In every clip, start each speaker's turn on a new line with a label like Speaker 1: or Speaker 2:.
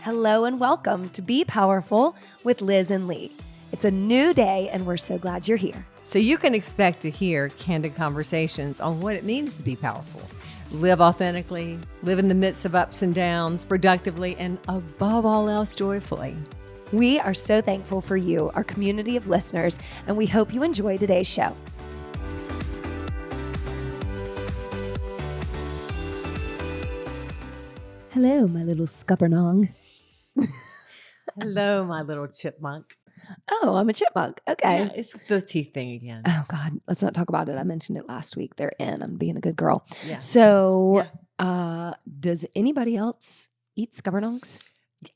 Speaker 1: Hello and welcome to Be Powerful with Liz and Lee. It's a new day and we're so glad you're here.
Speaker 2: So you can expect to hear candid conversations on what it means to be powerful. Live authentically, live in the midst of ups and downs, productively, and above all else, joyfully.
Speaker 1: We are so thankful for you, our community of listeners, and we hope you enjoy today's show. Hello, my little scuppernong.
Speaker 2: Hello, my little chipmunk.
Speaker 1: Oh, I'm a chipmunk. Okay.
Speaker 2: Yeah, it's the teeth thing again.
Speaker 1: Oh, God. Let's not talk about it. I mentioned it last week. They're in. I'm being a good girl.
Speaker 2: Yeah.
Speaker 1: So, does anybody else eat scuppernongs?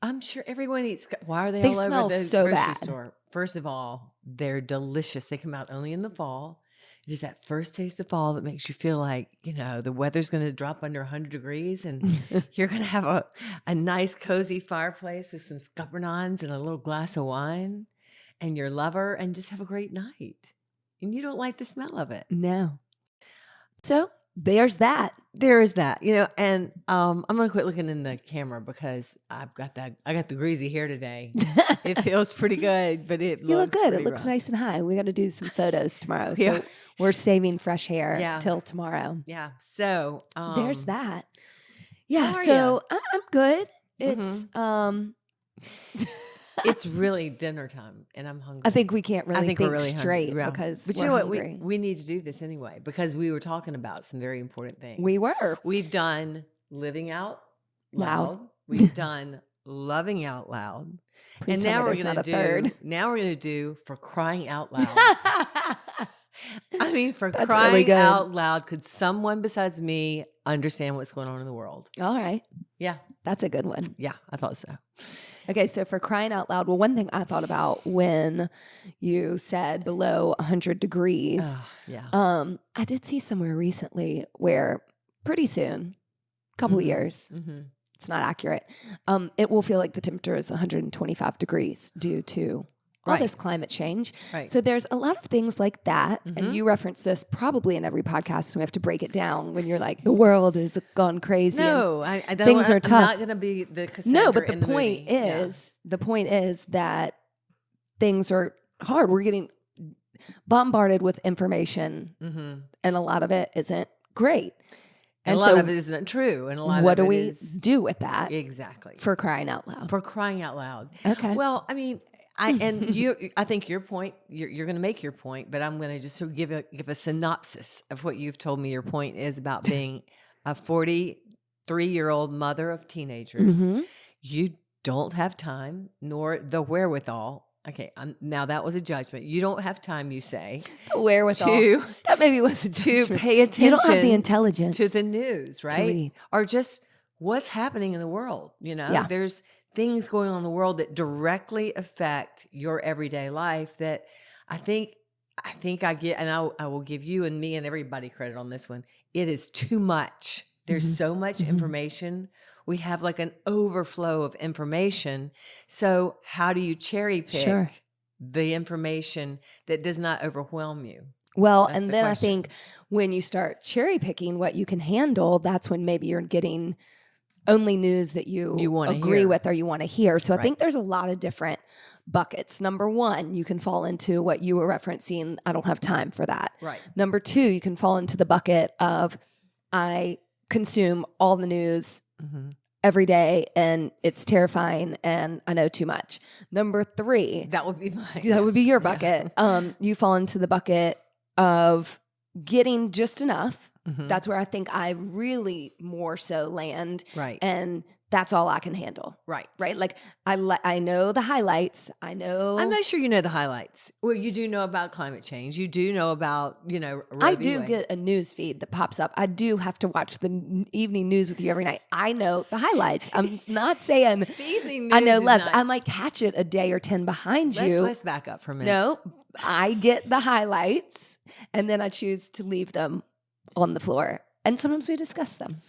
Speaker 2: I'm sure everyone eats. Why are they
Speaker 1: They
Speaker 2: all
Speaker 1: smell
Speaker 2: over the
Speaker 1: so
Speaker 2: grocery
Speaker 1: bad.
Speaker 2: store? First of all, they're delicious. They come out only in the fall. It is that first taste of fall that makes you feel like, the weather's going to drop under 100 degrees and you're going to have a nice, cozy fireplace with some scuppernongs and a little glass of wine and your lover and just have a great night. And you don't like the smell of it.
Speaker 1: No. So, there's that.
Speaker 2: There is that, and I'm going to quit looking in the camera because I got the greasy hair today. It feels pretty good, but it
Speaker 1: You look
Speaker 2: looks
Speaker 1: good. It
Speaker 2: pretty
Speaker 1: looks
Speaker 2: rough.
Speaker 1: nice and high. We got to do some photos tomorrow.
Speaker 2: Yeah.
Speaker 1: So, we're saving fresh hair
Speaker 2: Yeah.
Speaker 1: till tomorrow.
Speaker 2: Yeah. So
Speaker 1: There's that. Yeah.
Speaker 2: how are
Speaker 1: So, I'm good. It's,
Speaker 2: it's really dinner time, and I'm hungry.
Speaker 1: I think we can't really
Speaker 2: we're
Speaker 1: think
Speaker 2: really hungry.
Speaker 1: straight
Speaker 2: Yeah.
Speaker 1: because
Speaker 2: But
Speaker 1: we're
Speaker 2: you know what?
Speaker 1: hungry.
Speaker 2: We need to do this anyway because we were talking about some very important things.
Speaker 1: We were.
Speaker 2: We've done living out
Speaker 1: Loud.
Speaker 2: loud. We've done loving out loud.
Speaker 1: Please
Speaker 2: and
Speaker 1: tell
Speaker 2: now
Speaker 1: me
Speaker 2: we're
Speaker 1: there's
Speaker 2: going
Speaker 1: not
Speaker 2: to
Speaker 1: a third.
Speaker 2: Now we're going to do for crying out loud. I mean, for
Speaker 1: That's
Speaker 2: crying
Speaker 1: really good.
Speaker 2: out loud, could someone besides me understand what's going on in the world?
Speaker 1: All right.
Speaker 2: Yeah.
Speaker 1: That's a good one.
Speaker 2: Yeah, I thought so.
Speaker 1: Okay, so for crying out loud, well, one thing I thought about when you said below 100 degrees,
Speaker 2: Yeah.
Speaker 1: I did see somewhere recently where pretty soon, a couple of years, it's not accurate, it will feel like the temperature is 125 degrees due to all
Speaker 2: Right.
Speaker 1: this climate change.
Speaker 2: Right.
Speaker 1: So there's a lot of things like that, and you reference this probably in every podcast, and we have to break it down when you're like, the world has gone crazy. and
Speaker 2: No, I don't.
Speaker 1: things are
Speaker 2: I'm
Speaker 1: tough.
Speaker 2: not going to be the Cassandra
Speaker 1: No, but
Speaker 2: in
Speaker 1: the
Speaker 2: the
Speaker 1: point
Speaker 2: movie. Yeah.
Speaker 1: is, that things are hard. We're getting bombarded with information, and a lot of it isn't great.
Speaker 2: And a lot
Speaker 1: so
Speaker 2: of it isn't true, and a lot
Speaker 1: what
Speaker 2: of
Speaker 1: do
Speaker 2: it
Speaker 1: we
Speaker 2: is
Speaker 1: do with that
Speaker 2: exactly
Speaker 1: for crying out loud?
Speaker 2: for crying out loud.
Speaker 1: Okay.
Speaker 2: Well, I mean, I think your point. You're going to make your point, but I'm going to just sort of give a synopsis of what you've told me. Your point is about being a 43-year-old mother of teenagers. You don't have time nor the wherewithal. Okay, now that was a judgment. You don't have time, you say,
Speaker 1: The wherewithal.
Speaker 2: to
Speaker 1: That maybe was a
Speaker 2: to
Speaker 1: judgment.
Speaker 2: pay attention.
Speaker 1: You don't have the intelligence
Speaker 2: to the news, right?
Speaker 1: read.
Speaker 2: Or just what's happening in the world.
Speaker 1: Yeah.
Speaker 2: There's things going on in the world that directly affect your everyday life that I think I get, and I will give you and me and everybody credit on this one. It is too much. There's so much information. We have like an overflow of information. So how do you cherry pick
Speaker 1: Sure.
Speaker 2: the information that does not overwhelm you?
Speaker 1: Well,
Speaker 2: That's
Speaker 1: and
Speaker 2: the
Speaker 1: then
Speaker 2: question.
Speaker 1: I think when you start cherry picking what you can handle, that's when maybe you're getting only news that you
Speaker 2: wanna
Speaker 1: agree
Speaker 2: hear.
Speaker 1: with or you want to hear. So I
Speaker 2: Right.
Speaker 1: think there's a lot of different buckets. Number one, you can fall into what you were referencing. I don't have time for that.
Speaker 2: Right.
Speaker 1: Number two, you can fall into the bucket of I consume all the news every day and it's terrifying and I know too much. Number three,
Speaker 2: That would be mine.
Speaker 1: that would be your bucket. You fall into the bucket of getting just enough. That's where I think I really more so land.
Speaker 2: Right.
Speaker 1: And that's all I can handle.
Speaker 2: Right.
Speaker 1: Right. Like I know the highlights. I know.
Speaker 2: I'm not sure you know the highlights. Well, you do know about climate change. You do know about, Roe
Speaker 1: I
Speaker 2: v.
Speaker 1: do
Speaker 2: Wade.
Speaker 1: get a news feed that pops up. I do have to watch the evening news with you every night. I know the highlights. I'm not saying
Speaker 2: The evening
Speaker 1: I know
Speaker 2: news is
Speaker 1: less.
Speaker 2: not-
Speaker 1: I might catch it a day or 10 behind you.
Speaker 2: Let's back up for a minute.
Speaker 1: No, I get the highlights and then I choose to leave them on the floor. And sometimes we discuss them.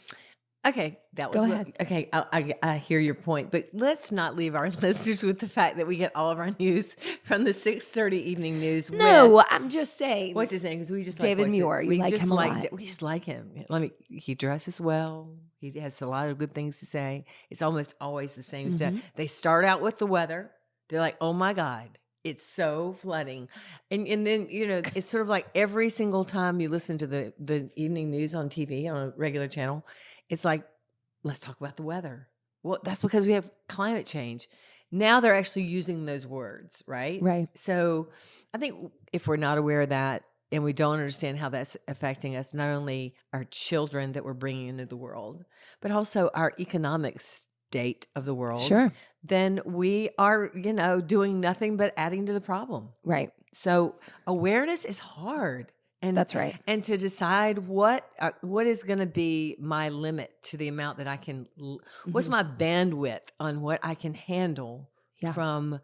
Speaker 2: Okay, that
Speaker 1: Go
Speaker 2: was
Speaker 1: ahead.
Speaker 2: okay. I hear your point, but let's not leave our listeners with the fact that we get all of our news from the 6:30 evening news. With
Speaker 1: No, I'm just saying.
Speaker 2: what's his name? Because we just
Speaker 1: David Muir, you like him a lot.
Speaker 2: we just like him. He dresses well. He has a lot of good things to say. It's almost always the same stuff. They start out with the weather. They're like, oh my God, it's so flooding. And then, it's sort of like every single time you listen to the evening news on TV on a regular channel, it's like, let's talk about the weather. Well, that's because we have climate change. Now they're actually using those words, right?
Speaker 1: Right.
Speaker 2: So I think if we're not aware of that and we don't understand how that's affecting us, not only our children that we're bringing into the world, but also our economic state of the world,
Speaker 1: Sure.
Speaker 2: then we are, doing nothing but adding to the problem.
Speaker 1: Right.
Speaker 2: So awareness is hard. And
Speaker 1: That's right.
Speaker 2: And to decide what is going to be my limit to the amount that I can, what's my bandwidth on what I can handle from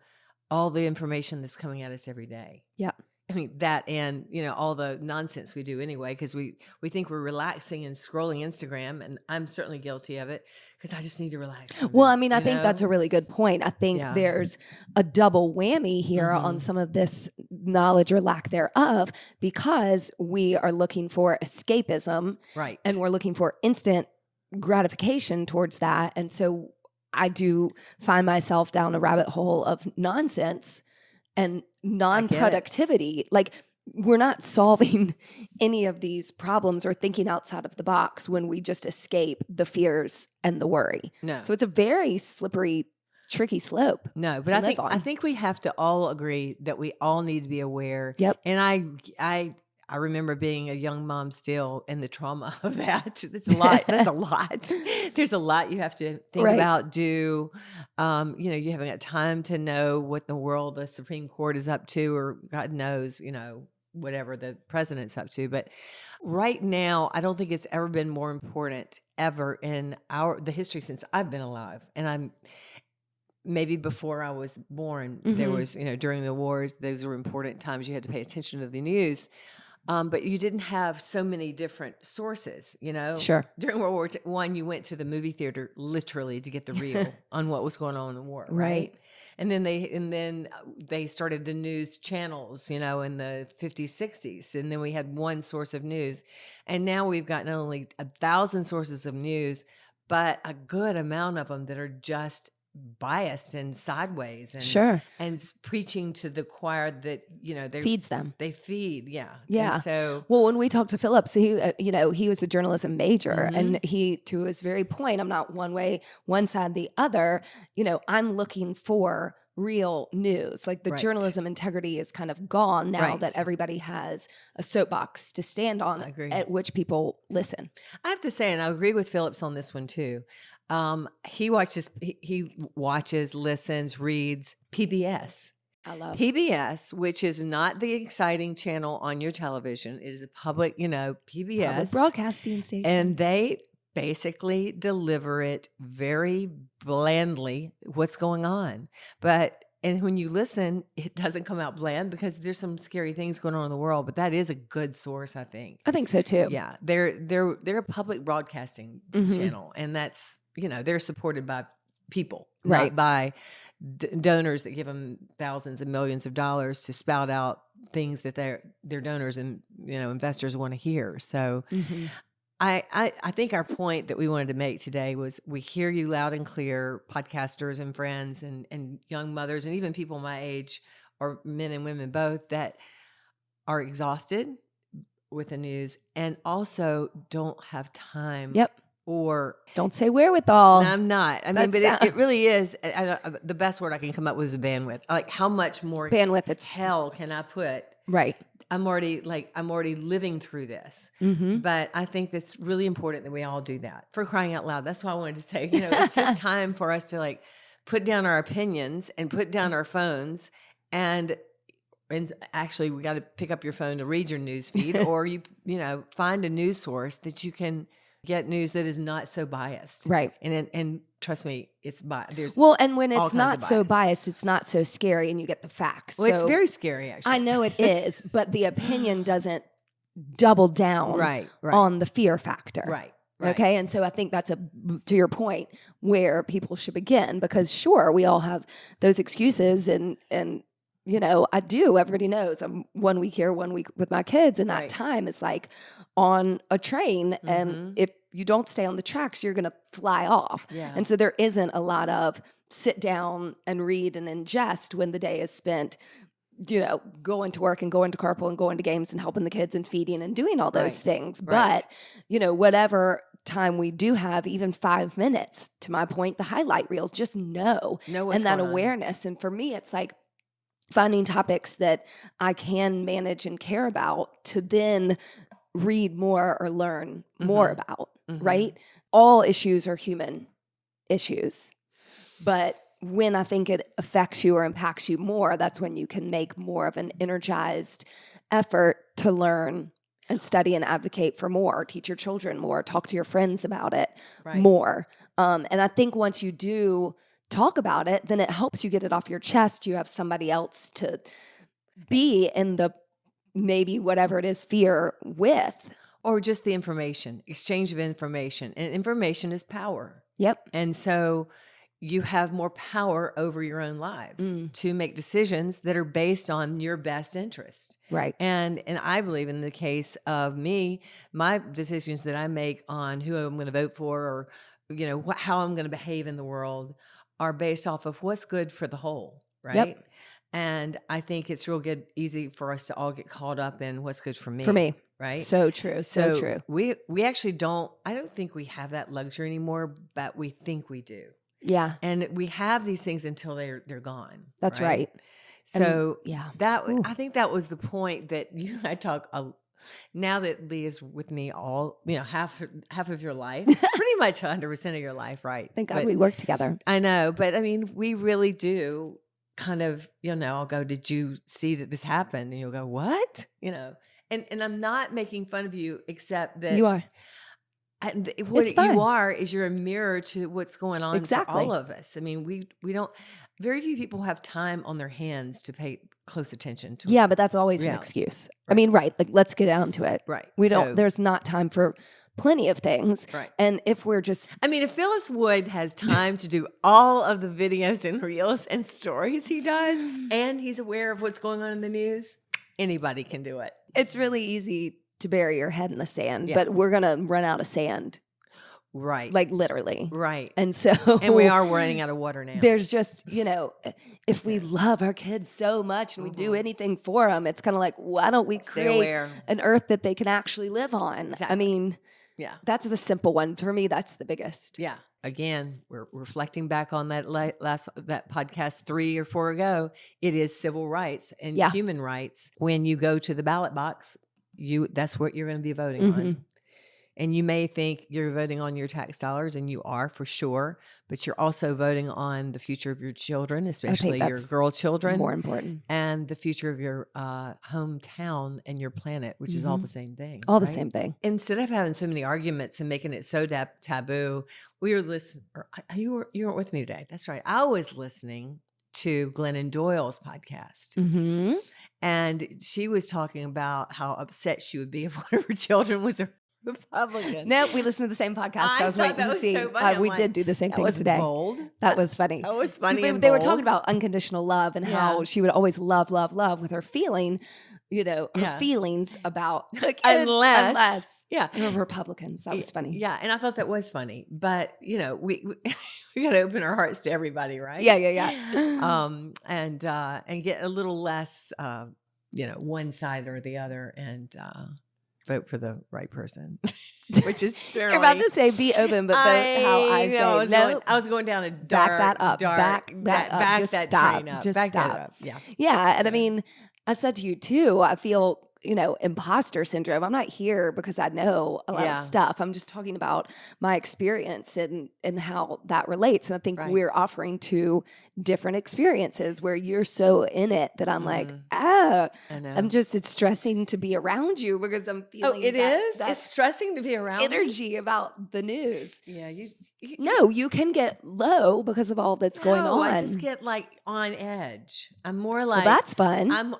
Speaker 2: all the information that's coming at us every day.
Speaker 1: Yeah.
Speaker 2: I mean, that and, all the nonsense we do anyway, because we think we're relaxing and scrolling Instagram, and I'm certainly guilty of it because I just need to relax.
Speaker 1: Well, I mean, I think that's a really good point. I think there's a double whammy here on some of this knowledge or lack thereof, because we are looking for escapism,
Speaker 2: right?
Speaker 1: And we're looking for instant gratification towards that. And so I do find myself down a rabbit hole of nonsense and non-productivity. Like, we're not solving any of these problems or thinking outside of the box when we just escape the fears and the worry.
Speaker 2: No.
Speaker 1: So it's a very slippery, tricky slope.
Speaker 2: No, but I think we have to all agree that we all need to be aware.
Speaker 1: Yep.
Speaker 2: And I remember being a young mom still, and the trauma of that. That's a lot. That's a lot. There's a lot you have to think about, do. You haven't got time to know what the Supreme Court is up to, or God knows, whatever the president's up to. But right now, I don't think it's ever been more important ever in the history since I've been alive. And maybe before I was born, there was, during the wars, those were important times you had to pay attention to the news. But you didn't have so many different sources,
Speaker 1: Sure.
Speaker 2: During World War I, you went to the movie theater literally to get the reel on what was going on in the war, right? And then they started the news channels, in the 50s, 60s, and then we had one source of news, and now we've got not only 1,000 sources of news, but a good amount of them that are just biased and sideways and and preaching to the choir that they
Speaker 1: feeds them.
Speaker 2: They feed, yeah.
Speaker 1: And
Speaker 2: so
Speaker 1: when we talked to Phillips, he he was a journalism major, and he, to his very point, I'm not one side the other. I'm looking for real news. Like, the journalism integrity is kind of gone now that everybody has a soapbox to stand on, at which people listen.
Speaker 2: I have to say, and I agree with Phillips on this one too. He watches, listens, reads PBS.
Speaker 1: I love
Speaker 2: PBS, which is not the exciting channel on your television. It is a public, PBS.
Speaker 1: Public broadcasting station.
Speaker 2: And they basically deliver it very blandly, what's going on. And when you listen, it doesn't come out bland, because there's some scary things going on in the world, but that is a good source, I think.
Speaker 1: I think so too.
Speaker 2: Yeah. They're a public broadcasting channel, and that's, they're supported by people, not by donors that give them thousands and millions of dollars to spout out things that their donors and, investors want to hear. So I think our point that we wanted to make today was, we hear you loud and clear, podcasters and friends and young mothers, and even people my age, or men and women both, that are exhausted with the news and also don't have time.
Speaker 1: Yep.
Speaker 2: Or
Speaker 1: don't say wherewithal.
Speaker 2: No, I'm not. I mean, but it really is. The best word I can come up with is bandwidth. Like, how much more
Speaker 1: bandwidth
Speaker 2: hell can I put?
Speaker 1: Right.
Speaker 2: I'm already living through this. But I think that's really important that we all do that, for crying out loud. That's why I wanted to say, it's just time for us to put down our opinions and put down our phones, and actually we got to pick up your phone to read your news feed, or you find a news source that you can get news that is not so biased.
Speaker 1: Right.
Speaker 2: And trust me, it's there's
Speaker 1: and when it's not so biased, it's not so scary, and you get the facts.
Speaker 2: Well, it's very scary, actually.
Speaker 1: I know it is, but the opinion doesn't double down on the fear factor.
Speaker 2: Right. Right.
Speaker 1: Okay. And so I think that's to your point, where people should begin, because sure, we all have those excuses and, I do, everybody knows I'm 1 week here, 1 week with my kids. And that time is like on a train. And if you don't stay on the tracks, you're going to fly off.
Speaker 2: Yeah.
Speaker 1: And so there isn't a lot of sit down and read and ingest when the day is spent, going to work and going to carpool and going to games and helping the kids and feeding and doing all those things.
Speaker 2: Right.
Speaker 1: But, whatever time we do have, even 5 minutes, to my point, the highlight reels, just know
Speaker 2: what's
Speaker 1: and that
Speaker 2: going on.
Speaker 1: awareness. And for me, it's like finding topics that I can manage and care about to then read more or learn more about, right? All issues are human issues. But when I think it affects you or impacts you more, that's when you can make more of an energized effort to learn and study and advocate for more, teach your children more, talk to your friends about it more. And I think once you do talk about it, then it helps you get it off your chest. You have somebody else to be in the maybe whatever it is fear with.
Speaker 2: Or just the exchange of information. And information is power.
Speaker 1: Yep.
Speaker 2: And so you have more power over your own lives to make decisions that are based on your best interest.
Speaker 1: Right.
Speaker 2: And I believe in the case of me, my decisions that I make on who I'm going to vote for, or, how I'm going to behave in the world, are based off of what's good for the whole. Right.
Speaker 1: Yep.
Speaker 2: And I think it's easy for us to all get caught up in what's good for me.
Speaker 1: For me.
Speaker 2: Right.
Speaker 1: So true. So true.
Speaker 2: We actually I don't think we have that luxury anymore, but we think we do.
Speaker 1: Yeah.
Speaker 2: And we have these things until they're gone.
Speaker 1: That's right.
Speaker 2: So
Speaker 1: and,
Speaker 2: I think that was the point that you and I talk. Now that Lee is with me half of your life, pretty much 100% of your life, right?
Speaker 1: Thank God we work together.
Speaker 2: I know, but I mean, we really do kind of, I'll go, did you see that this happened? And you'll go, what? And I'm not making fun of you, except that
Speaker 1: you are.
Speaker 2: What you are is you're a mirror to what's going on for all of us. I mean, we don't. Very few people have time on their hands to pay close attention to.
Speaker 1: Yeah, but that's always an excuse. Right. I mean, right? Like, let's get down to it.
Speaker 2: Right.
Speaker 1: We don't. There's not time for plenty of things.
Speaker 2: Right.
Speaker 1: And if we're just,
Speaker 2: if Phyllis Wood has time to do all of the videos and reels and stories he does, and he's aware of what's going on in the news, anybody can do it.
Speaker 1: It's really easy to bury your head in the sand, but we're going to run out of sand.
Speaker 2: Right.
Speaker 1: Like literally.
Speaker 2: Right.
Speaker 1: And so.
Speaker 2: And we are running out of water now.
Speaker 1: There's just, if we love our kids so much and we do anything for them, it's kind of like, why don't we create an earth that they can actually live on?
Speaker 2: Exactly.
Speaker 1: I mean, that's the simple one. For me, that's the biggest.
Speaker 2: Yeah. Again, we're reflecting back on that that podcast 3 or 4 ago. It is civil rights and human rights. When you go to the ballot box, that's what you're going to be voting on. And you may think you're voting on your tax dollars, and you are for sure, but you're also voting on the future of your children, especially your girl children.
Speaker 1: More important.
Speaker 2: And the future of your hometown and your planet, which is all the same thing.
Speaker 1: All the same thing.
Speaker 2: Instead of having so many arguments and making it so taboo, we were listening. You weren't with me today. That's right. I was listening to Glennon Doyle's podcast.
Speaker 1: Mm-hmm.
Speaker 2: And she was talking about how upset she would be if one of her children was a Republican.
Speaker 1: No, we listened to the same podcast. I was waiting to see.
Speaker 2: So
Speaker 1: we did do the same thing today.
Speaker 2: Bold.
Speaker 1: That was funny.
Speaker 2: That was funny.
Speaker 1: They were talking about unconditional love and how she would always love, love, love with her feeling, her feelings about the kids, unless they were Republicans. That was funny.
Speaker 2: Yeah, and I thought that was funny. But we got to open our hearts to everybody, right?
Speaker 1: Yeah.
Speaker 2: And get a little less, one side or the other, and vote for the right person, which is generally.
Speaker 1: You're about to say be open, but vote how I say.
Speaker 2: I was going down a dark.
Speaker 1: Back that up. Back that up.
Speaker 2: Back
Speaker 1: Just
Speaker 2: that
Speaker 1: stop.
Speaker 2: train up.
Speaker 1: Just
Speaker 2: back
Speaker 1: stop.
Speaker 2: that up. Yeah.
Speaker 1: Yeah, and I mean, I said to you too. I feel imposter syndrome. I'm not here because I know a lot of stuff. I'm just talking about my experience and how that relates. And I think we're offering two different experiences where you're so in it that I'm like, I know. It's stressing to be around you because I'm feeling
Speaker 2: it's stressing to be around
Speaker 1: energy about the news.
Speaker 2: Yeah.
Speaker 1: You can get low because of all that's going on.
Speaker 2: I just get on edge. I'm more like,
Speaker 1: well, that's fun.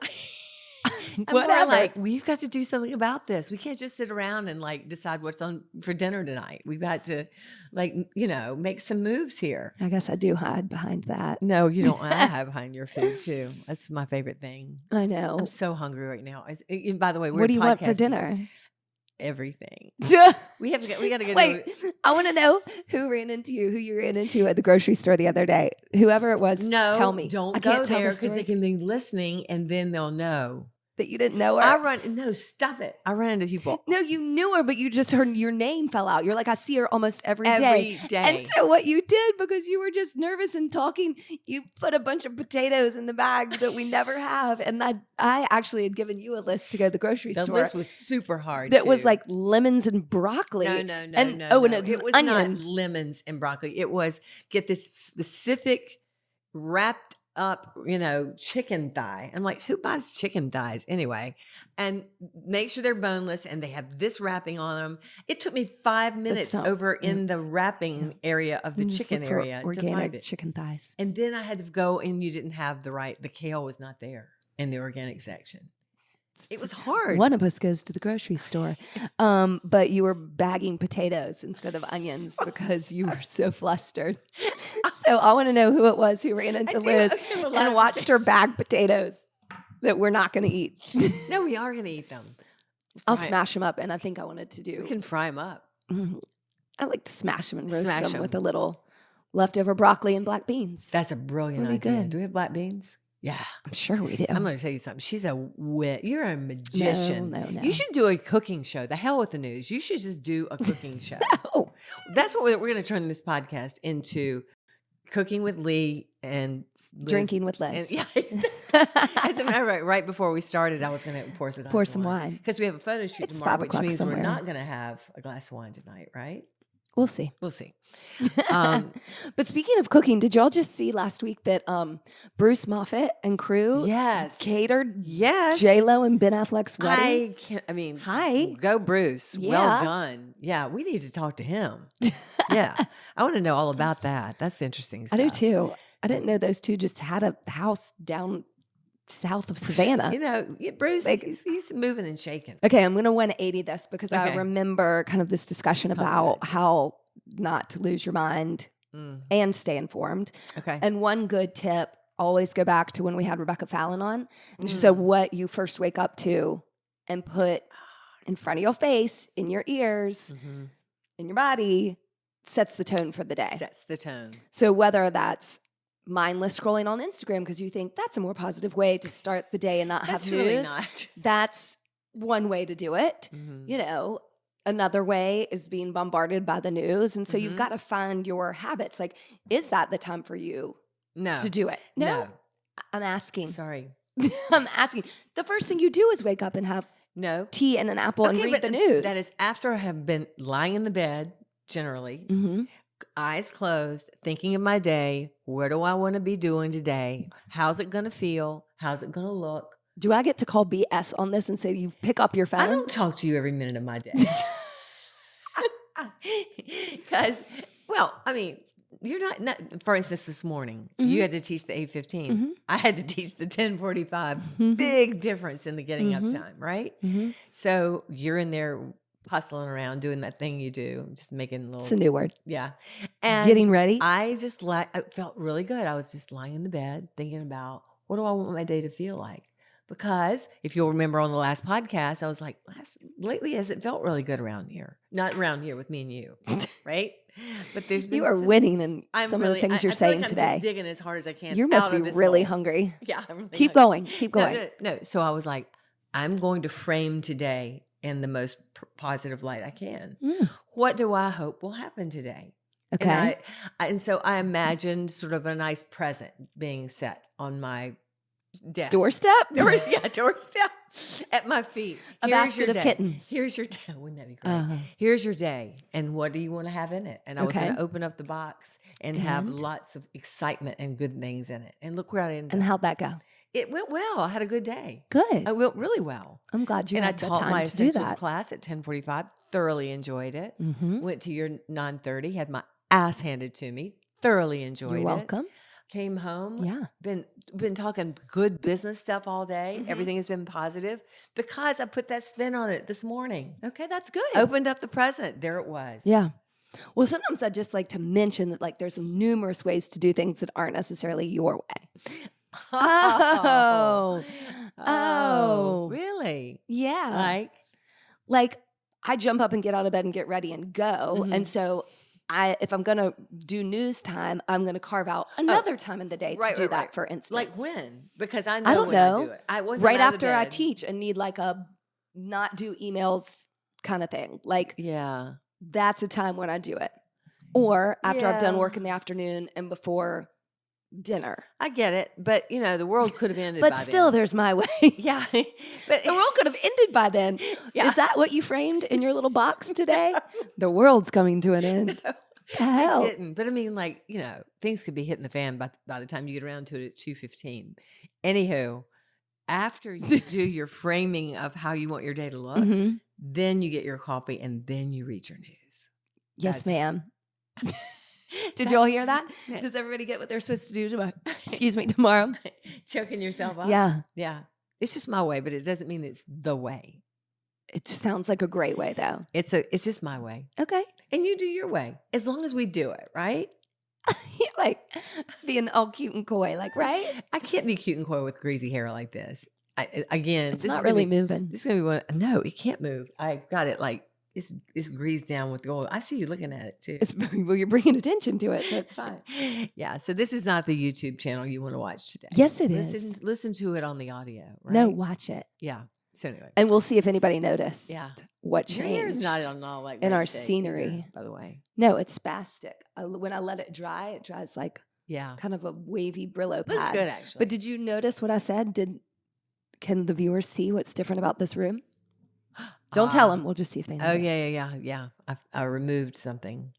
Speaker 2: And
Speaker 1: Whatever.
Speaker 2: we're like, we've got to do something about this. We can't just sit around and like decide what's on for dinner tonight. We've got to like, make some moves here.
Speaker 1: I guess I do hide behind that.
Speaker 2: No, you don't. I hide behind your food too. That's my favorite thing.
Speaker 1: I know.
Speaker 2: I'm so hungry right now. And by the way, we're
Speaker 1: What do you want for
Speaker 2: podcasting.
Speaker 1: dinner?
Speaker 2: Everything. We got to go.
Speaker 1: Wait, I want to know who you ran into at the grocery store the other day. Whoever it was,
Speaker 2: No,
Speaker 1: tell me.
Speaker 2: don't
Speaker 1: I
Speaker 2: go
Speaker 1: can't tell
Speaker 2: there
Speaker 1: the
Speaker 2: because they
Speaker 1: story.
Speaker 2: can be listening and then they'll know.
Speaker 1: That you didn't know her.
Speaker 2: No, stop it. I ran into people
Speaker 1: No, you knew her, but you just heard your name fell out. You're like, I see her almost every day.
Speaker 2: every day.
Speaker 1: And so what you did, because you were just nervous and talking, you put a bunch of potatoes in the bag that we never have. And I actually had given you a list to go to the grocery
Speaker 2: The
Speaker 1: store.
Speaker 2: list was super hard.
Speaker 1: That was
Speaker 2: too.
Speaker 1: like lemons and broccoli.
Speaker 2: No.
Speaker 1: And it's
Speaker 2: it was
Speaker 1: onion.
Speaker 2: not lemons and broccoli. It was get this specific wrapped up, chicken thigh. I'm like, who buys chicken thighs anyway? And make sure they're boneless and they have this wrapping on them. It took me 5 minutes over in the wrapping area of the
Speaker 1: You just
Speaker 2: chicken
Speaker 1: look for
Speaker 2: area to find
Speaker 1: organic
Speaker 2: it.
Speaker 1: chicken thighs.
Speaker 2: And then I had to go and you didn't have the kale was not there in the organic section. It was hard.
Speaker 1: One of us goes to the grocery store, but you were bagging potatoes instead of onions because you were so flustered. So I want to know who it was who ran into Liz and watched her bag potatoes that we're not going to eat.
Speaker 2: No, we are going to eat them.
Speaker 1: I'll smash them up, and I think I wanted to do.
Speaker 2: We can fry them up.
Speaker 1: I like to smash them and roast
Speaker 2: Smash
Speaker 1: them
Speaker 2: 'em.
Speaker 1: with a little leftover broccoli and black beans.
Speaker 2: That's a brilliant
Speaker 1: Pretty
Speaker 2: idea.
Speaker 1: good.
Speaker 2: Do we have black beans? Yeah.
Speaker 1: I'm sure we do.
Speaker 2: I'm going to tell you something. She's you're a magician.
Speaker 1: No.
Speaker 2: You should do a cooking show. The hell with the news. You should just do a cooking show.
Speaker 1: Oh,
Speaker 2: That's what we're going to turn this podcast into. Cooking with Lee and Liz.
Speaker 1: drinking with
Speaker 2: And,
Speaker 1: Liz.
Speaker 2: yeah, as a matter of fact, right before we started, I was going to pour some wine because we have a photo shoot
Speaker 1: It's
Speaker 2: tomorrow,
Speaker 1: 5
Speaker 2: which
Speaker 1: o'clock
Speaker 2: means
Speaker 1: somewhere.
Speaker 2: we're not going to have a glass of wine tonight, right?
Speaker 1: We'll see.
Speaker 2: We'll see.
Speaker 1: But speaking of cooking, did y'all just see last week that Bruce Moffat and crew
Speaker 2: Yes.
Speaker 1: catered
Speaker 2: Yes.
Speaker 1: J-Lo and Ben Affleck's wedding?
Speaker 2: Hi. Go Bruce.
Speaker 1: Yeah.
Speaker 2: Well done. Yeah, we need to talk to him. Yeah. I want to know all about that. That's interesting
Speaker 1: I
Speaker 2: stuff.
Speaker 1: do too. I didn't know those two just had a house down south of Savannah.
Speaker 2: Bruce,
Speaker 1: Like-
Speaker 2: he's moving and shaking.
Speaker 1: Okay, I'm going to 180 this because I
Speaker 2: Okay.
Speaker 1: remember kind of this discussion about how not to lose your mind and stay informed.
Speaker 2: Okay.
Speaker 1: And one good tip, always go back to when we had Rebecca Fallon on. And she said what you first wake up to and put in front of your face, in your ears, in your body, sets the tone for the day.
Speaker 2: Sets the tone.
Speaker 1: So whether that's mindless scrolling on Instagram because you think that's a more positive way to start the day and not
Speaker 2: That's
Speaker 1: have news.
Speaker 2: really not.
Speaker 1: That's one way to do it. Another way is being bombarded by the news. And so you've got to find your habits. Like, is that the time for you
Speaker 2: No.
Speaker 1: to do it? No. I'm asking.
Speaker 2: Sorry.
Speaker 1: I'm asking. The first thing you do is wake up and have
Speaker 2: No.
Speaker 1: tea and an apple and read
Speaker 2: but
Speaker 1: the news.
Speaker 2: That is after I have been lying in the bed, generally, eyes closed, thinking of my day. What do I want to be doing today? How's it going to feel? How's it going to look?
Speaker 1: Do I get to call BS on this and say you pick up your phone?
Speaker 2: I don't talk to you every minute of my day. Because, you're not, for instance, this morning, you had to teach the 8:15. I had to teach the 10:45. Big difference in the getting up time, right? So you're in there hustling around, doing that thing you do, just making little.
Speaker 1: It's a new word.
Speaker 2: Yeah. And
Speaker 1: Getting ready.
Speaker 2: I felt really good. I was just lying in the bed thinking about what do I want my day to feel like? Because if you'll remember on the last podcast, I was like, lately has it felt really good around here? Not around here with me and you, right? But there's been
Speaker 1: You are winning in some of the things you're
Speaker 2: I feel
Speaker 1: saying
Speaker 2: like I'm
Speaker 1: today.
Speaker 2: just digging as hard as I can.
Speaker 1: You must
Speaker 2: out of
Speaker 1: be
Speaker 2: this
Speaker 1: really
Speaker 2: hole.
Speaker 1: hungry.
Speaker 2: Yeah, I'm really
Speaker 1: Keep
Speaker 2: hungry.
Speaker 1: going. Keep going.
Speaker 2: No. So I was like, I'm going to frame today in the most positive light I can. What do I hope will happen today?
Speaker 1: Okay.
Speaker 2: And so I imagined sort of a nice present being set on my desk.
Speaker 1: Doorstep?
Speaker 2: Doorstep at my feet.
Speaker 1: A
Speaker 2: Here's
Speaker 1: basket
Speaker 2: your
Speaker 1: of
Speaker 2: day.
Speaker 1: kittens.
Speaker 2: Here's your day. Wouldn't that be great? Here's your day. And what do you want to have in it? And I was
Speaker 1: Okay.
Speaker 2: going to open up the box and have lots of excitement and good things in it. And look where I ended
Speaker 1: And
Speaker 2: up.
Speaker 1: how'd that go?
Speaker 2: It went well. I had a good day.
Speaker 1: Good.
Speaker 2: I went really well.
Speaker 1: I'm glad you
Speaker 2: And I
Speaker 1: had the
Speaker 2: taught
Speaker 1: time
Speaker 2: my
Speaker 1: to do
Speaker 2: essentials
Speaker 1: that.
Speaker 2: class at 10:45. Thoroughly enjoyed it.
Speaker 1: Mm-hmm.
Speaker 2: Went to your 9:30. Had my ass handed to me. Thoroughly enjoyed
Speaker 1: You're
Speaker 2: it.
Speaker 1: welcome.
Speaker 2: came home.
Speaker 1: Yeah.
Speaker 2: Been talking good business stuff all day.
Speaker 1: Mhm.
Speaker 2: Everything has been positive because I put that spin on it this morning.
Speaker 1: Okay, that's good.
Speaker 2: Opened up the present. There it was.
Speaker 1: Yeah. Well, sometimes I just like to mention that like there's numerous ways to do things that aren't necessarily your way. Oh. Oh.
Speaker 2: Really?
Speaker 1: Yeah. Like I jump up and get out of bed and get ready and go.
Speaker 2: Mhm.
Speaker 1: And so if I'm going to do news time, I'm going to carve out another time in the day to do that, for instance.
Speaker 2: Like when? Because I know
Speaker 1: I don't
Speaker 2: when
Speaker 1: know.
Speaker 2: I do it. I wasn't
Speaker 1: Right
Speaker 2: out of
Speaker 1: after I
Speaker 2: bed.
Speaker 1: teach and need like a not do emails kind of thing. Like
Speaker 2: Yeah.
Speaker 1: that's a time when I do it. Or after I've done
Speaker 2: Yeah.
Speaker 1: work in the afternoon and before dinner.
Speaker 2: I get it, but the world could have ended
Speaker 1: But
Speaker 2: by
Speaker 1: still,
Speaker 2: then.
Speaker 1: there's my way.
Speaker 2: Yeah. But
Speaker 1: The world could have ended by then.
Speaker 2: Yeah.
Speaker 1: Is that what you framed in your little box today? The world's coming to an end.
Speaker 2: No,
Speaker 1: The hell?
Speaker 2: I didn't. But I mean, like, things could be hitting the fan by the time you get around to it at 2:15. Anywho, after you do your framing of how you want your day to look,
Speaker 1: Mhm.
Speaker 2: then you get your coffee and then you read your news.
Speaker 1: Yes,
Speaker 2: That's-
Speaker 1: ma'am. Did you all hear that?
Speaker 2: Yeah.
Speaker 1: Does everybody get what they're supposed to do tomorrow? Excuse me, tomorrow?
Speaker 2: Choking yourself up.
Speaker 1: Yeah.
Speaker 2: Yeah. It's just my way, but it doesn't mean it's the way.
Speaker 1: It sounds like a great way, though.
Speaker 2: It's just my way.
Speaker 1: Okay.
Speaker 2: And you do your way. As long as we do it, right?
Speaker 1: Like being all cute and coy, like, right?
Speaker 2: I can't be cute and coy with greasy hair like this. Again,
Speaker 1: It's
Speaker 2: this
Speaker 1: not
Speaker 2: is gonna
Speaker 1: really
Speaker 2: be,
Speaker 1: moving.
Speaker 2: This is gonna be one. No, it can't move. I got it like it's greased down with gold. I see you looking at it too.
Speaker 1: Well, you're bringing attention to it, so it's fine.
Speaker 2: Yeah. So this is not the YouTube channel you want to watch today.
Speaker 1: Yes, it is.
Speaker 2: Listen to it on the audio. Right?
Speaker 1: No, watch it.
Speaker 2: Yeah. So anyway.
Speaker 1: And we'll see if anybody noticed
Speaker 2: Yeah.
Speaker 1: what
Speaker 2: Your hair is
Speaker 1: changed.
Speaker 2: not on all like
Speaker 1: in our
Speaker 2: red shade
Speaker 1: scenery.
Speaker 2: either, by the way.
Speaker 1: No, it's spastic. When I let it dries like
Speaker 2: Yeah.
Speaker 1: kind of a wavy Brillo pad.
Speaker 2: Looks good actually.
Speaker 1: But did you notice what I said? Can the viewers see what's different about this room? Don't tell them. We'll just see if they know.
Speaker 2: Oh yeah. I removed something.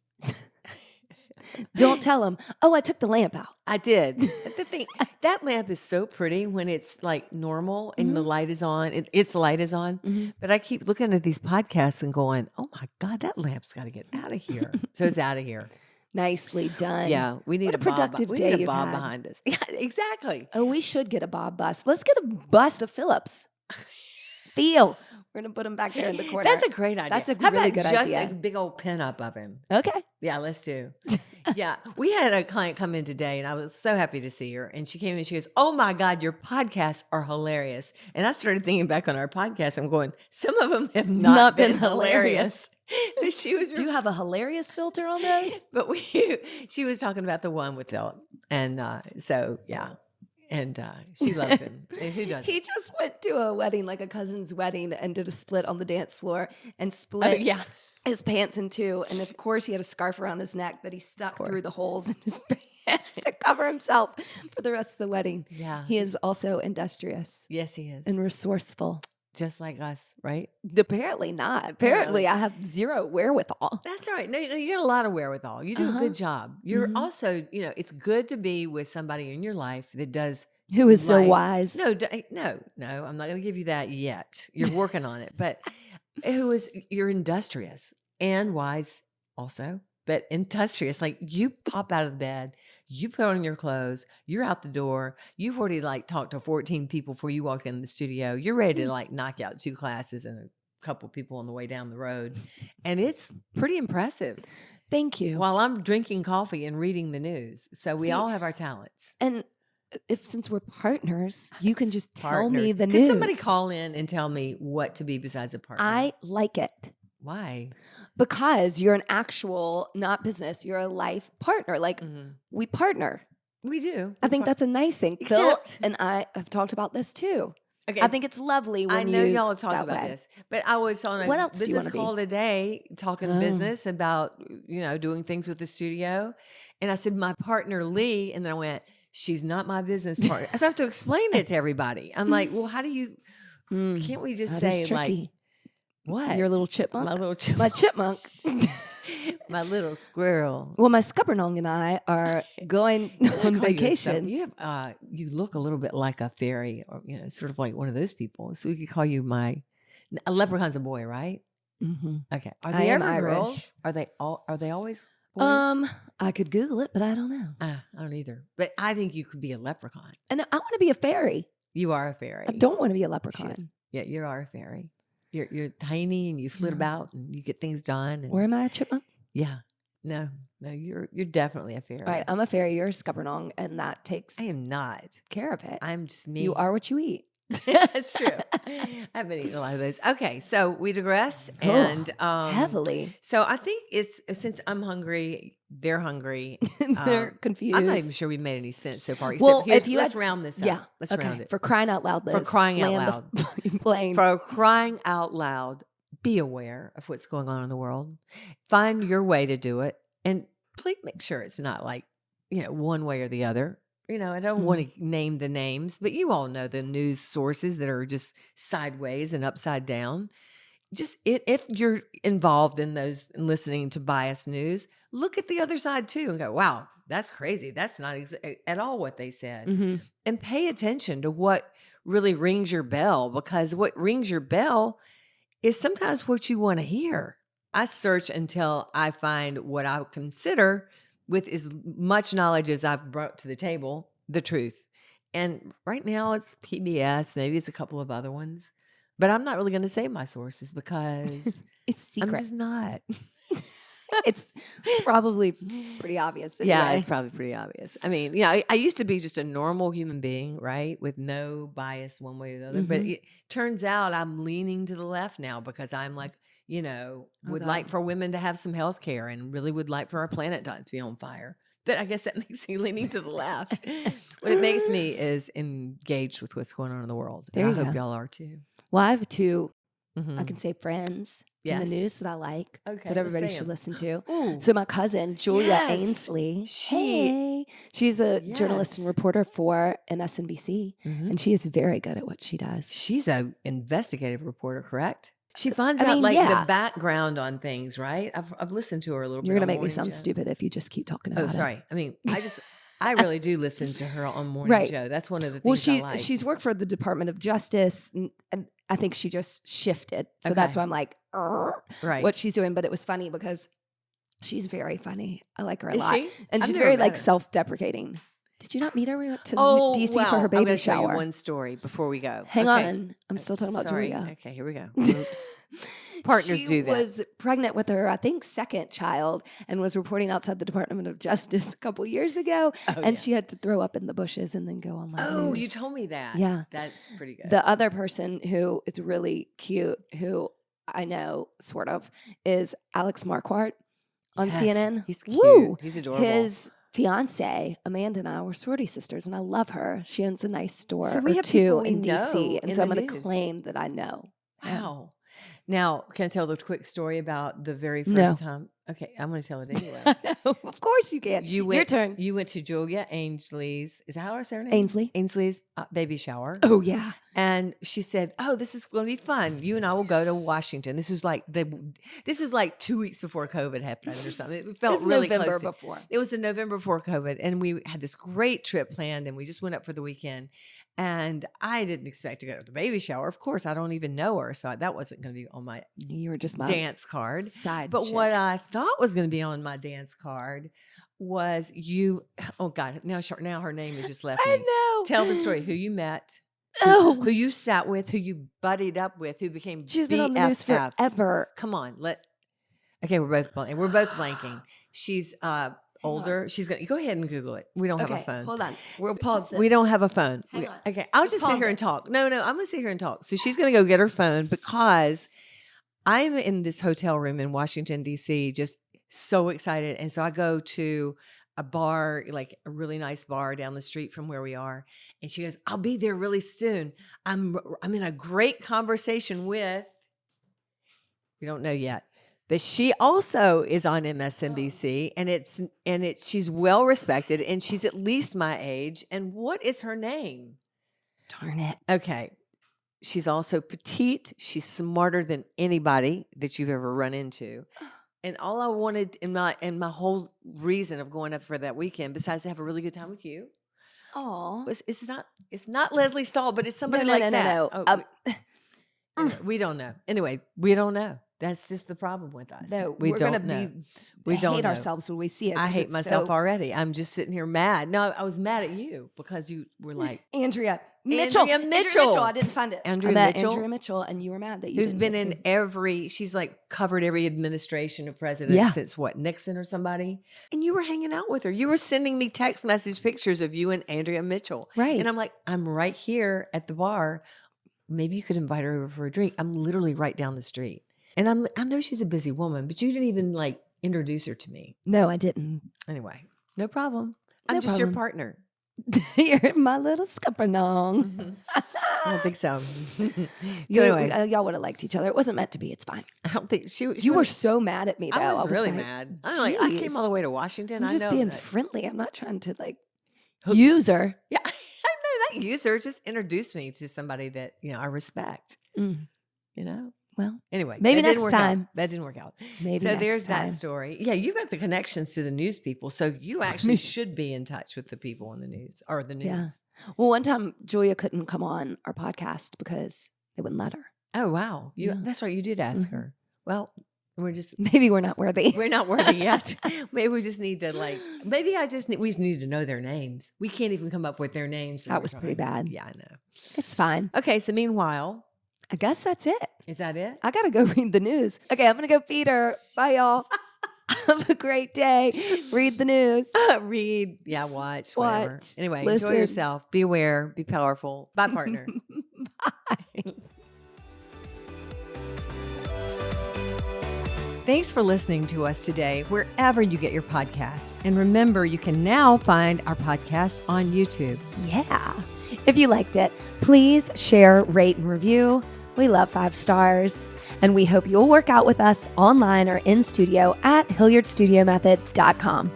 Speaker 1: Don't tell them. Oh, I took the lamp out.
Speaker 2: I did. But the thing, that lamp is so pretty when it's like normal and the light is on. Its light is on.
Speaker 1: Mhm.
Speaker 2: But I keep looking at these podcasts and going, "Oh my God, that lamp's got to get out of here." So it's out of here.
Speaker 1: Nicely done.
Speaker 2: Yeah, we need
Speaker 1: What a productive
Speaker 2: bob.
Speaker 1: day
Speaker 2: We need a
Speaker 1: you've
Speaker 2: bob
Speaker 1: had.
Speaker 2: behind us. Yeah, exactly.
Speaker 1: Oh, we should get a Bob bust. Let's get a bust of Phillips. We're going to put him back there in the corner.
Speaker 2: That's a great idea.
Speaker 1: That's a
Speaker 2: How
Speaker 1: really
Speaker 2: about
Speaker 1: good
Speaker 2: just
Speaker 1: idea.
Speaker 2: a big old pin up of him?
Speaker 1: Okay.
Speaker 2: Yeah, let's do. Yeah, we had a client come in today, and I was so happy to see her. And she came in, she goes, "Oh my God, your podcasts are hilarious." And I started thinking back on our podcast. I'm going, some of them have not been hilarious. But she was,
Speaker 1: Do you have a hilarious filter on those?
Speaker 2: but she was talking about the one with Philip, and so yeah, and she loves him. And who doesn't?
Speaker 1: He just went to a wedding, like a cousin's wedding, and did a split on the dance floor and split
Speaker 2: yeah.
Speaker 1: his pants in two. And of course, he had a scarf around his neck that he stuck through the holes in his pants to cover himself for the rest of the wedding.
Speaker 2: Yeah.
Speaker 1: He is also industrious
Speaker 2: Yes, he is.
Speaker 1: and resourceful.
Speaker 2: Just like us, right?
Speaker 1: Apparently not. Apparently, I have zero wherewithal.
Speaker 2: That's all right. No, you got a lot of wherewithal. You do a good job. You're also, it's good to be with somebody in your life that does.
Speaker 1: Who is so
Speaker 2: like-
Speaker 1: wise?
Speaker 2: No, I'm not going to give you that yet. You're working on it. But you're industrious and wise also, but industrious. Like you pop out of bed, you put on your clothes, you're out the door. You've already like talked to 14 people before you walk in the studio. You're ready to like knock out 2 classes and a couple people on the way down the road. And it's pretty impressive.
Speaker 1: Thank you.
Speaker 2: While I'm drinking coffee and reading the news. So we
Speaker 1: See,
Speaker 2: all have our talents.
Speaker 1: And since we're partners, you can just tell me the
Speaker 2: Could
Speaker 1: news.
Speaker 2: somebody call in and tell me what to be besides a partner?
Speaker 1: I like it.
Speaker 2: Why?
Speaker 1: Because you're an actual, not business, you're a life partner. Like we partner.
Speaker 2: We do.
Speaker 1: I think that's a nice thing. Phil
Speaker 2: Except-
Speaker 1: and I have talked about this too.
Speaker 2: Okay.
Speaker 1: I think it's lovely when
Speaker 2: I know
Speaker 1: used
Speaker 2: y'all have talked
Speaker 1: that
Speaker 2: about
Speaker 1: way.
Speaker 2: this, but I was on
Speaker 1: What
Speaker 2: a
Speaker 1: else do you
Speaker 2: business
Speaker 1: wanna be?
Speaker 2: call today talking business about, doing things with the studio. And I said, my partner Lee, and then I went, she's not my business partner. So I have to explain it to everybody. I'm like, well, how do you, can't we just
Speaker 1: That
Speaker 2: say
Speaker 1: is
Speaker 2: like,
Speaker 1: tricky.
Speaker 2: what?
Speaker 1: Your little chipmunk?
Speaker 2: My little chipmunk.
Speaker 1: My chipmunk.
Speaker 2: My little squirrel.
Speaker 1: Well, my scuppernong and I are going on vacation.
Speaker 2: You look a little bit like a fairy, or sort of like one of those people. So we could call you a leprechaun's a boy, right?
Speaker 1: Mm-hmm.
Speaker 2: Okay. Are
Speaker 1: I
Speaker 2: they
Speaker 1: am
Speaker 2: ever
Speaker 1: Irish.
Speaker 2: girls? Are they always? boys?
Speaker 1: I could Google it, but I don't know.
Speaker 2: I don't either. But I think you could be a leprechaun.
Speaker 1: And I want to be a fairy.
Speaker 2: You are a fairy.
Speaker 1: I don't want to be a
Speaker 2: She
Speaker 1: leprechaun.
Speaker 2: is. Yeah, you are a fairy. You're tiny and you flit about and you get things done. And
Speaker 1: Or am I a chipmunk?
Speaker 2: yeah. No, you're definitely a fairy.
Speaker 1: All right, I'm a fairy. You're a scuppernong, and that takes
Speaker 2: I am not.
Speaker 1: care of it.
Speaker 2: I'm just me.
Speaker 1: You are what you eat.
Speaker 2: That's true. I've been eating a lot of those. Okay, so we digress and
Speaker 1: Heavily.
Speaker 2: So I think it's since I'm hungry, they're hungry.
Speaker 1: They're confused.
Speaker 2: I'm not even sure we've made any sense so far.
Speaker 1: Well,
Speaker 2: Except
Speaker 1: if you
Speaker 2: let's
Speaker 1: had-
Speaker 2: round this up.
Speaker 1: Yeah.
Speaker 2: Let's
Speaker 1: Okay.
Speaker 2: round it.
Speaker 1: For crying out loud, Liz.
Speaker 2: For crying out
Speaker 1: land
Speaker 2: loud.
Speaker 1: the fucking plane.
Speaker 2: For crying out loud, be aware of what's going on in the world. Find your way to do it. And please make sure it's not like, one way or the other. I don't want to name the names, but you all know the news sources that are just sideways and upside down. Just if you're involved in those and listening to biased news, look at the other side too and go, wow, that's crazy. That's not at all what they said.
Speaker 1: Mm-hmm.
Speaker 2: And pay attention to what really rings your bell, because what rings your bell is sometimes what you want to hear. I search until I find what I consider, with as much knowledge as I've brought to the table, the truth. And right now it's PBS, maybe it's a couple of other ones, but I'm not really going to say my sources because
Speaker 1: It's secret.
Speaker 2: I'm just not.
Speaker 1: It's probably pretty obvious.
Speaker 2: Yeah,
Speaker 1: anyway.
Speaker 2: it's probably pretty obvious. I mean, I used to be just a normal human being, right? With no bias one way or the other. But it turns out I'm leaning to the left now because I'm like, would like for women to have some health care and really would like for our planet not to be on fire. But I guess that makes me leaning to the left. What it makes me is engaged with what's going on in the world.
Speaker 1: There
Speaker 2: And
Speaker 1: you
Speaker 2: I hope
Speaker 1: go.
Speaker 2: y'all are too.
Speaker 1: Well, I have two,
Speaker 2: Mhm.
Speaker 1: I can say friends in
Speaker 2: Yes.
Speaker 1: the news that I like,
Speaker 2: Okay,
Speaker 1: that everybody
Speaker 2: let's say
Speaker 1: should
Speaker 2: 'em.
Speaker 1: listen to.
Speaker 2: Ooh.
Speaker 1: So my cousin, Julia
Speaker 2: Yes.
Speaker 1: Ainsley,
Speaker 2: She-
Speaker 1: she's a journalist and
Speaker 2: Yes.
Speaker 1: reporter for MSNBC,
Speaker 2: Mhm.
Speaker 1: and she is very good at what she does.
Speaker 2: She's an investigative reporter, correct? She finds
Speaker 1: I
Speaker 2: out
Speaker 1: mean,
Speaker 2: the
Speaker 1: yeah.
Speaker 2: background on things, right? I've listened to her a little bit.
Speaker 1: You're going to
Speaker 2: on
Speaker 1: make me
Speaker 2: Morning
Speaker 1: sound
Speaker 2: Joe.
Speaker 1: stupid if you just keep talking about
Speaker 2: Oh,
Speaker 1: it.
Speaker 2: sorry. I mean, I really do listen to her on Morning
Speaker 1: Right.
Speaker 2: Joe. That's one of the
Speaker 1: Well,
Speaker 2: things I like.
Speaker 1: she's worked for the Department of Justice, and I think she just shifted. So that's
Speaker 2: Okay.
Speaker 1: why I'm like,
Speaker 2: right.
Speaker 1: what she's doing. But it was funny because she's very funny. I like her a
Speaker 2: Is
Speaker 1: lot.
Speaker 2: she?
Speaker 1: And
Speaker 2: I've
Speaker 1: she's
Speaker 2: never
Speaker 1: very
Speaker 2: met
Speaker 1: like
Speaker 2: her.
Speaker 1: self-deprecating. Did you not meet her? We went to
Speaker 2: Oh,
Speaker 1: DC
Speaker 2: wow.
Speaker 1: for her
Speaker 2: I'm
Speaker 1: baby
Speaker 2: gonna show
Speaker 1: shower.
Speaker 2: you one story before we go.
Speaker 1: Hang
Speaker 2: Okay.
Speaker 1: on. I'm still talking about
Speaker 2: Sorry.
Speaker 1: Julia.
Speaker 2: Okay, here we go. Oops. Partners
Speaker 1: she
Speaker 2: do that.
Speaker 1: was pregnant with her, I think, second child, and was reporting outside the Department of Justice a couple years ago.
Speaker 2: Oh,
Speaker 1: and
Speaker 2: yeah.
Speaker 1: she had to throw up in the bushes and then go on live
Speaker 2: Oh,
Speaker 1: news.
Speaker 2: you told me that.
Speaker 1: Yeah.
Speaker 2: That's pretty good.
Speaker 1: The other person who is really cute, who I know sort of, is Alex Marquardt on
Speaker 2: Yes,
Speaker 1: CNN.
Speaker 2: He's cute.
Speaker 1: Woo!
Speaker 2: He's adorable.
Speaker 1: His fiance, Amanda, and I were sorority sisters, and I love her. She owns a nice store
Speaker 2: So we
Speaker 1: or
Speaker 2: have
Speaker 1: two
Speaker 2: people we
Speaker 1: in
Speaker 2: know
Speaker 1: DC. And
Speaker 2: in
Speaker 1: so I'm
Speaker 2: the
Speaker 1: going to
Speaker 2: news.
Speaker 1: claim that I know. him.
Speaker 2: Wow. Now, can I tell the quick story about the very first
Speaker 1: No.
Speaker 2: time? Okay, I'm going to tell it anyway.
Speaker 1: Of course you can. Your turn.
Speaker 2: You went to Julia Ainsley's. Is that how I say her name?
Speaker 1: Ainsley.
Speaker 2: Ainsley's baby shower.
Speaker 1: Oh, yeah.
Speaker 2: And she said, "Oh, this is going to be fun. You and I will go to Washington." This was like 2 weeks before COVID happened or something. It felt
Speaker 1: It was
Speaker 2: really
Speaker 1: November
Speaker 2: close to,
Speaker 1: before.
Speaker 2: It was the November before COVID, and we had this great trip planned, and we just went up for the weekend. And I didn't expect to go to the baby shower. Of course, I don't even know her, so that wasn't going to be on my
Speaker 1: You were just my
Speaker 2: dance card.
Speaker 1: side
Speaker 2: But
Speaker 1: chick.
Speaker 2: what I thought was going to be on my dance card was you. Oh God! Now her name has just left
Speaker 1: I
Speaker 2: me.
Speaker 1: know.
Speaker 2: Tell the story. Who you met?
Speaker 1: Oh,
Speaker 2: Who you sat with? Who you buddied up with? Who became
Speaker 1: she's been on the news
Speaker 2: BFF?
Speaker 1: forever.
Speaker 2: Come on, Okay, we're both blanking. She's older. She's gonna go ahead and Google it. We don't have a
Speaker 1: Okay,
Speaker 2: phone.
Speaker 1: hold on. We'll pause this.
Speaker 2: We don't have a phone.
Speaker 1: Hang on.
Speaker 2: Okay, I'll just sit
Speaker 1: pause
Speaker 2: here
Speaker 1: it.
Speaker 2: and talk. No, I'm going to sit here and talk. So she's going to go get her phone because I'm in this hotel room in Washington, D.C., just so excited. And so I go to a bar, like a really nice bar down the street from where we are. And she goes, "I'll be there really soon. I'm in a great conversation with," we don't know yet. But she also is on MSNBC, and she's well respected, and she's at least my age. And what is her name?
Speaker 1: Darn it.
Speaker 2: Okay, she's also petite. She's smarter than anybody that you've ever run into. And all I wanted in my whole reason of going up for that weekend, besides to have a really good time with you,
Speaker 1: Oh.
Speaker 2: it's not Leslie Stahl, but it's somebody like that.
Speaker 1: No.
Speaker 2: Oh, we don't know. Anyway, we don't know. That's just the problem with us.
Speaker 1: No,
Speaker 2: we
Speaker 1: we're
Speaker 2: don't
Speaker 1: gonna
Speaker 2: know.
Speaker 1: be
Speaker 2: We don't
Speaker 1: hate
Speaker 2: know.
Speaker 1: ourselves when we see it.
Speaker 2: I
Speaker 1: 'cause
Speaker 2: hate
Speaker 1: it's
Speaker 2: myself
Speaker 1: so-
Speaker 2: already. I'm just sitting here mad. No, I was mad at you because you were like,
Speaker 1: Andrea Mitchell.
Speaker 2: Andrea Mitchell.
Speaker 1: I didn't find it.
Speaker 2: Andrea
Speaker 1: I met
Speaker 2: Mitchell?
Speaker 1: Andrea Mitchell, and you were mad that you
Speaker 2: who's
Speaker 1: didn't
Speaker 2: been
Speaker 1: get
Speaker 2: in
Speaker 1: to.
Speaker 2: she's like covered every administration of presidents
Speaker 1: Yeah.
Speaker 2: since what, Nixon or somebody? And you were hanging out with her. You were sending me text message pictures of you and Andrea Mitchell.
Speaker 1: Right.
Speaker 2: And I'm like, I'm right here at the bar. Maybe you could invite her over for a drink. I'm literally right down the street. And I know she's a busy woman, but you didn't even like introduce her to me.
Speaker 1: No, I didn't.
Speaker 2: Anyway, no problem. I'm
Speaker 1: No
Speaker 2: just
Speaker 1: problem.
Speaker 2: your partner.
Speaker 1: You're my little scupper-nong.
Speaker 2: I don't think so. So
Speaker 1: Anyway, y'all would have liked each other. It wasn't meant to be. It's fine.
Speaker 2: I don't think she
Speaker 1: You were so mad at me, though.
Speaker 2: I was really
Speaker 1: like,
Speaker 2: mad. I
Speaker 1: "Jeez,
Speaker 2: came all the way to Washington.
Speaker 1: I'm just
Speaker 2: I know
Speaker 1: being
Speaker 2: that-
Speaker 1: friendly. I'm not trying to like
Speaker 2: Who-
Speaker 1: use her.
Speaker 2: Yeah, I know not use her. Just introduce me to somebody that I respect.
Speaker 1: Mm. Well,
Speaker 2: Anyway,
Speaker 1: maybe
Speaker 2: that didn't
Speaker 1: next
Speaker 2: work
Speaker 1: time.
Speaker 2: out. That didn't work out.
Speaker 1: maybe
Speaker 2: So
Speaker 1: next
Speaker 2: there's
Speaker 1: time.
Speaker 2: that story. Yeah, you got the connections to the news people, so you actually should be in touch with the people in the news or the news.
Speaker 1: Yeah. Well, one time Julia couldn't come on our podcast because they wouldn't let her.
Speaker 2: Oh wow,
Speaker 1: Yeah.
Speaker 2: That's right. You did ask
Speaker 1: Mhm.
Speaker 2: her. Well, we're
Speaker 1: Maybe we're not worthy.
Speaker 2: not worthy yet. Maybe we just need to we just need to know their names. We can't even come up with their names. when
Speaker 1: That
Speaker 2: we're
Speaker 1: was pretty
Speaker 2: talking.
Speaker 1: bad.
Speaker 2: Yeah, I know.
Speaker 1: It's fine.
Speaker 2: Okay, so meanwhile,
Speaker 1: I guess that's it.
Speaker 2: is that it?
Speaker 1: I got to go read the news. Okay, I'm going to go feed her. Bye, y'all. Have a great day. Read the news.
Speaker 2: Read, watch, whatever.
Speaker 1: Watch,
Speaker 2: Anyway,
Speaker 1: listen.
Speaker 2: enjoy yourself. Be aware. Be powerful. Bye, partner.
Speaker 1: Bye.
Speaker 2: Thanks for listening to us today, wherever you get your podcasts. And remember, you can now find our podcast on YouTube.
Speaker 1: Yeah. If you liked it, please share, rate, and review. We love 5 stars. And we hope you'll work out with us online or in studio at HilliardStudioMethod.com.